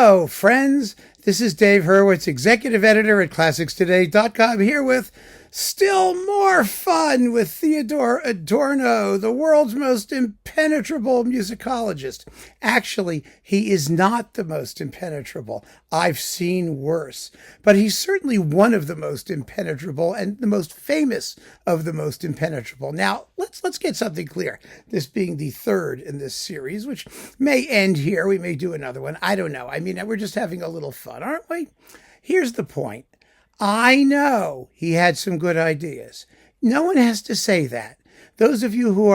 Hello, friends. This is Dave Hurwitz, executive editor at ClassicsToday.com, here with still more fun with Theodor Adorno, the world's most impenetrable musicologist. Actually, he is not the most impenetrable. I've seen worse. But he's certainly one of the most impenetrable and the most famous of the most impenetrable. Now, let's get something clear. This being the third in this series, which may end here. We may do another one. I don't know. I mean, we're just having a little fun, aren't we? Here's the point. I know he had some good ideas. No one has to say that. Those of you who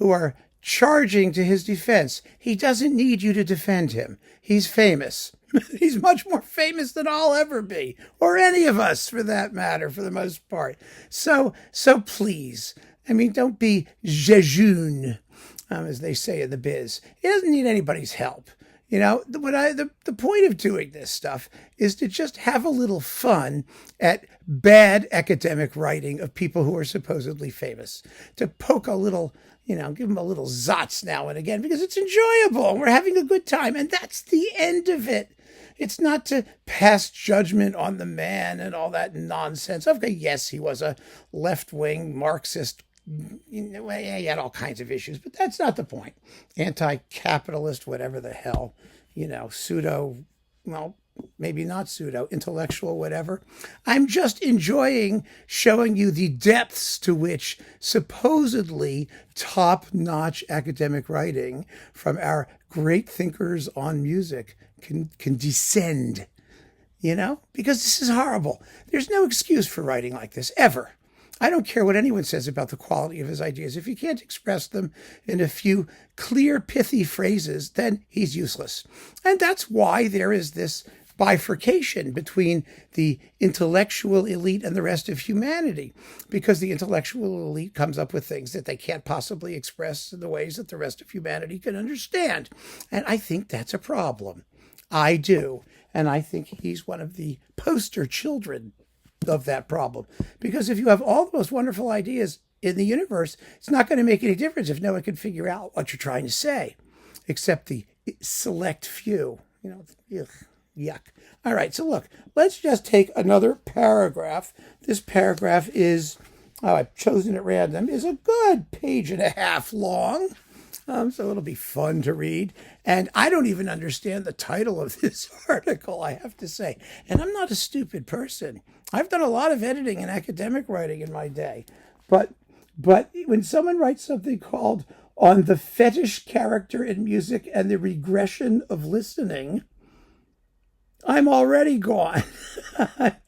are charging to his defense, he doesn't need you to defend him. He's famous. He's much more famous than I'll ever be, or any of us for that matter, for the most part. So please, don't be jejune, as they say in the biz. He doesn't need anybody's help. The point of doing this stuff is to just have a little fun at bad academic writing of people who are supposedly famous, to poke a little, give them a little zotz now and again, because it's enjoyable and we're having a good time. And that's the end of it. It's not to pass judgment on the man and all that nonsense. Okay, yes, he was a left-wing Marxist. He had all kinds of issues, but that's not the point. Anti-capitalist, whatever the hell, pseudo, well, maybe not pseudo, intellectual, whatever. I'm just enjoying showing you the depths to which supposedly top-notch academic writing from our great thinkers on music can descend, because this is horrible. There's no excuse for writing like this, ever. I don't care what anyone says about the quality of his ideas. If he can't express them in a few clear, pithy phrases, then he's useless. And that's why there is this bifurcation between the intellectual elite and the rest of humanity, because the intellectual elite comes up with things that they can't possibly express in the ways that the rest of humanity can understand. And I think that's a problem. I do. And I think he's one of the poster children of that problem. Because if you have all the most wonderful ideas in the universe, it's not going to make any difference if no one can figure out what you're trying to say, except the select few. Yuck. All right, so look, let's just take another paragraph. This paragraph is, I've chosen at random, is a good page and a half long. So it'll be fun to read. And I don't even understand the title of this article, I have to say. And I'm not a stupid person. I've done a lot of editing and academic writing in my day. But when someone writes something called On the Fetish Character in Music and the Regression of Listening, I'm already gone.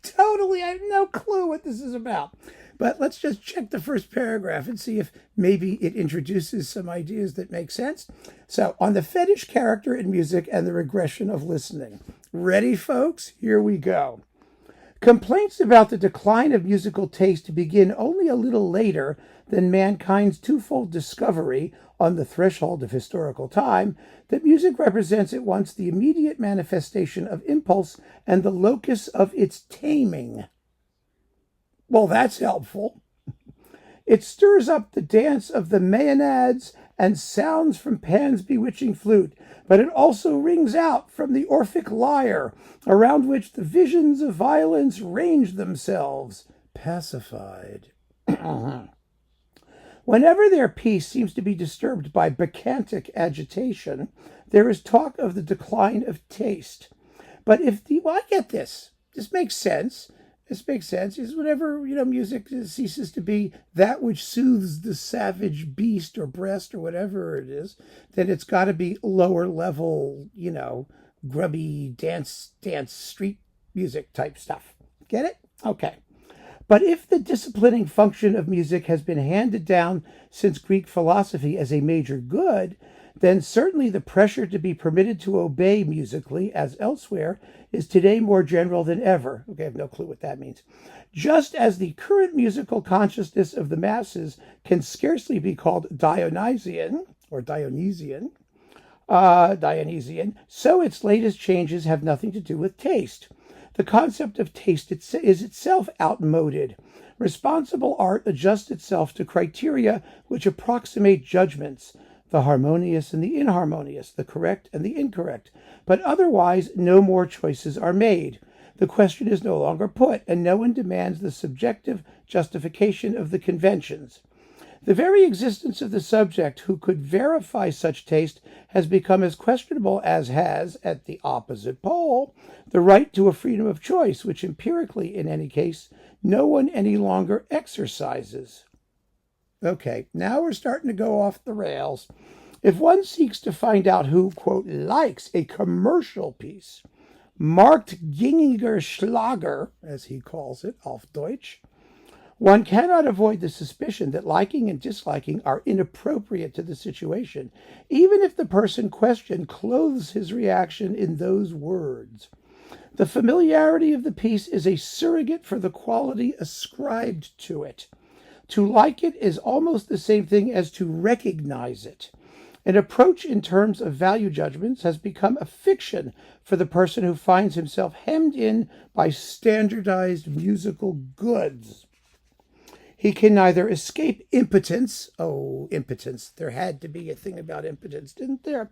Totally, I have no clue what this is about. But let's just check the first paragraph and see if maybe it introduces some ideas that make sense. So, on the fetish character in music and the regression of listening. Ready, folks? Here we go. Complaints about the decline of musical taste begin only a little later than mankind's twofold discovery on the threshold of historical time that music represents at once the immediate manifestation of impulse and the locus of its taming. Well, that's helpful. It stirs up the dance of the maenads and sounds from Pan's bewitching flute, but it also rings out from the Orphic lyre, around which the visions of violence range themselves, pacified. Whenever their peace seems to be disturbed by bacchantic agitation, there is talk of the decline of taste. But I get this. This makes sense. Is whenever, music ceases to be that which soothes the savage beast or breast or whatever it is, then it's got to be lower level, grubby dance, street music type stuff. Get it? Okay. But if the disciplining function of music has been handed down since Greek philosophy as a major good, then certainly the pressure to be permitted to obey musically, as elsewhere, is today more general than ever. Okay, I have no clue what that means. Just as the current musical consciousness of the masses can scarcely be called Dionysian, so its latest changes have nothing to do with taste. The concept of taste is itself outmoded. Responsible art adjusts itself to criteria which approximate judgments. the harmonious and the inharmonious, the correct and the incorrect. But otherwise, no more choices are made. The question is no longer put, and no one demands the subjective justification of the conventions. The very existence of the subject who could verify such taste has become as questionable as has, at the opposite pole, the right to a freedom of choice, which empirically, in any case, no one any longer exercises. Okay, now we're starting to go off the rails. If one seeks to find out who, quote, likes a commercial piece, marktgängiger Schlager, as he calls it, auf Deutsch, one cannot avoid the suspicion that liking and disliking are inappropriate to the situation, even if the person questioned clothes his reaction in those words. The familiarity of the piece is a surrogate for the quality ascribed to it. To like it is almost the same thing as to recognize it. An approach in terms of value judgments has become a fiction for the person who finds himself hemmed in by standardized musical goods. He can neither escape impotence. Oh, impotence. There had to be a thing about impotence, didn't there?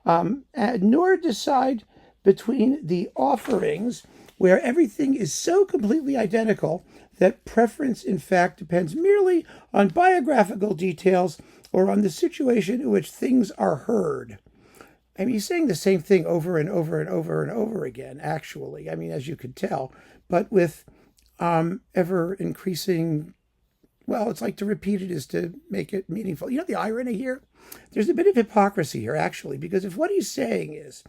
Nor decide between the offerings where everything is so completely identical that preference, in fact, depends merely on biographical details or on the situation in which things are heard. I mean, he's saying the same thing over and over and over and over again, actually. I mean, as you could tell, but with ever increasing, well, it's like to repeat it is to make it meaningful. You know the irony here? There's a bit of hypocrisy here, actually, because if what he's saying is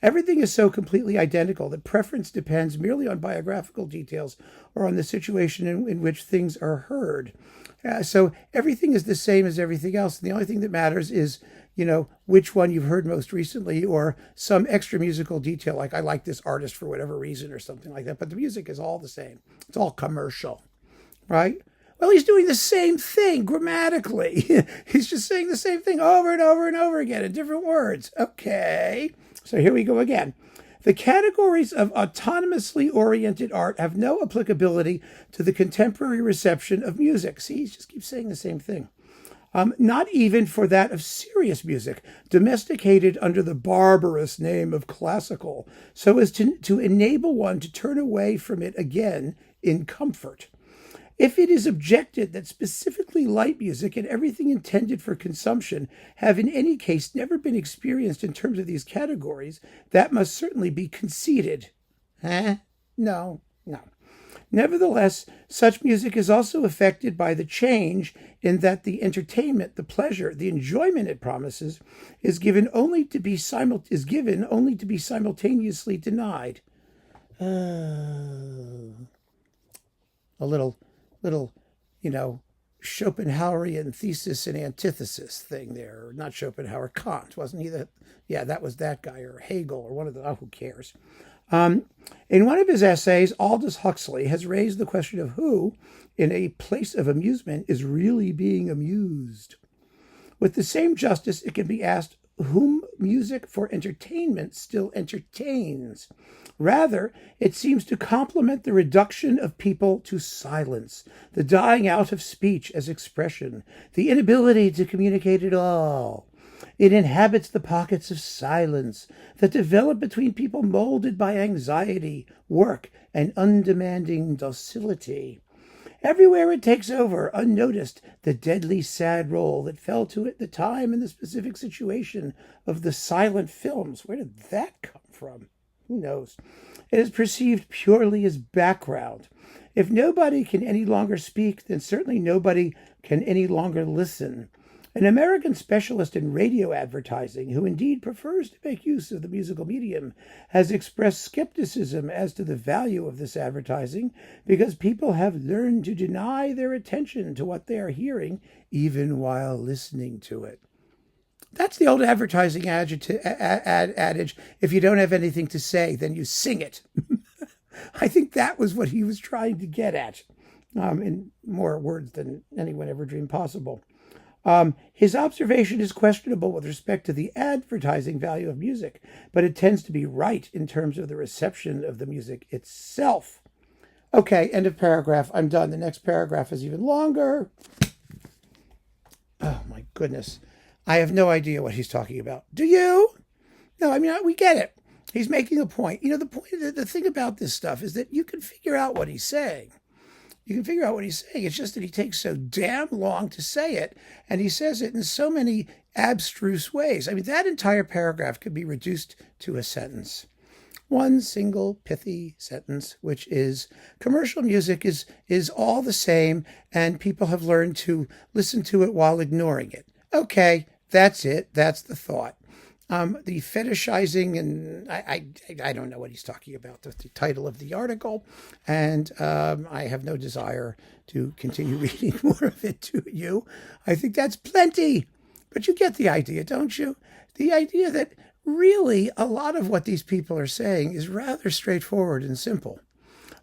everything is so completely identical that preference depends merely on biographical details or on the situation in which things are heard. So everything is the same as everything else. And the only thing that matters is, which one you've heard most recently or some extra musical detail, like I like this artist for whatever reason or something like that. But the music is all the same. It's all commercial, right? Well, he's doing the same thing grammatically. He's just saying the same thing over and over and over again in different words. Okay, so here we go again. The categories of autonomously oriented art have no applicability to the contemporary reception of music. See, he just keeps saying the same thing. Not even for that of serious music, domesticated under the barbarous name of classical, so as to enable one to turn away from it again in comfort. If it is objected that specifically light music and everything intended for consumption have in any case never been experienced in terms of these categories, that must certainly be conceded. No. Nevertheless, such music is also affected by the change in that the entertainment, the pleasure, the enjoyment it promises is given only to be simultaneously denied. A little, Schopenhauerian thesis and antithesis thing there. Not Schopenhauer, Kant, wasn't he? That was that guy, or Hegel, or one of the, who cares? In one of his essays, Aldous Huxley has raised the question of who, in a place of amusement, is really being amused. With the same justice, it can be asked whom music for entertainment still entertains. Rather, it seems to complement the reduction of people to silence, the dying out of speech as expression, the inability to communicate at all. It inhabits the pockets of silence that develop between people molded by anxiety, work, and undemanding docility. Everywhere it takes over, unnoticed, the deadly sad role that fell to it the time and the specific situation of the silent films. Where did that come from? Who knows? It is perceived purely as background. If nobody can any longer speak, then certainly nobody can any longer listen. An American specialist in radio advertising, who indeed prefers to make use of the musical medium, has expressed skepticism as to the value of this advertising because people have learned to deny their attention to what they are hearing, even while listening to it. That's the old advertising adage, if you don't have anything to say, then you sing it. I think that was what he was trying to get at, in more words than anyone ever dreamed possible. His observation is questionable with respect to the advertising value of music, but it tends to be right in terms of the reception of the music itself. Okay, end of paragraph. I'm done. The next paragraph is even longer. Oh, my goodness. I have no idea what he's talking about. Do you? No, I mean, we get it. He's making a point. The point, the thing about this stuff is that you can figure out what he's saying. You can figure out what he's saying. It's just that he takes so damn long to say it, and he says it in so many abstruse ways. I mean, that entire paragraph could be reduced to a sentence. One single pithy sentence, which is commercial music is all the same, and people have learned to listen to it while ignoring it. Okay, that's it. That's the thought. The fetishizing, and I don't know what he's talking about, the title of the article, and I have no desire to continue reading more of it to you. I think that's plenty, but you get the idea, don't you? The idea that really a lot of what these people are saying is rather straightforward and simple.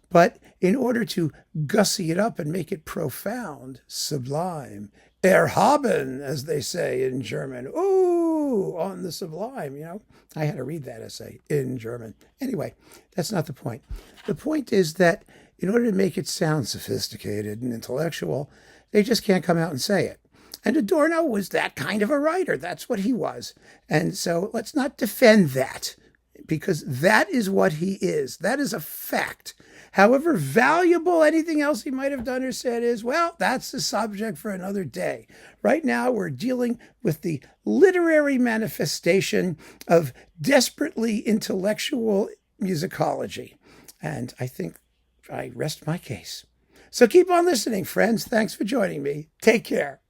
But in order to gussy it up and make it profound, sublime, erhaben, as they say in German. Ooh, on the sublime, I had to read that essay in German. Anyway, that's not the point. The point is that in order to make it sound sophisticated and intellectual, they just can't come out and say it. And Adorno was that kind of a writer. That's what he was. And so let's not defend that, because that is what he is. That is a fact. However valuable anything else he might have done or said is, well, that's the subject for another day. Right now, we're dealing with the literary manifestation of desperately intellectual musicology. And I think I rest my case. So keep on listening, friends. Thanks for joining me. Take care.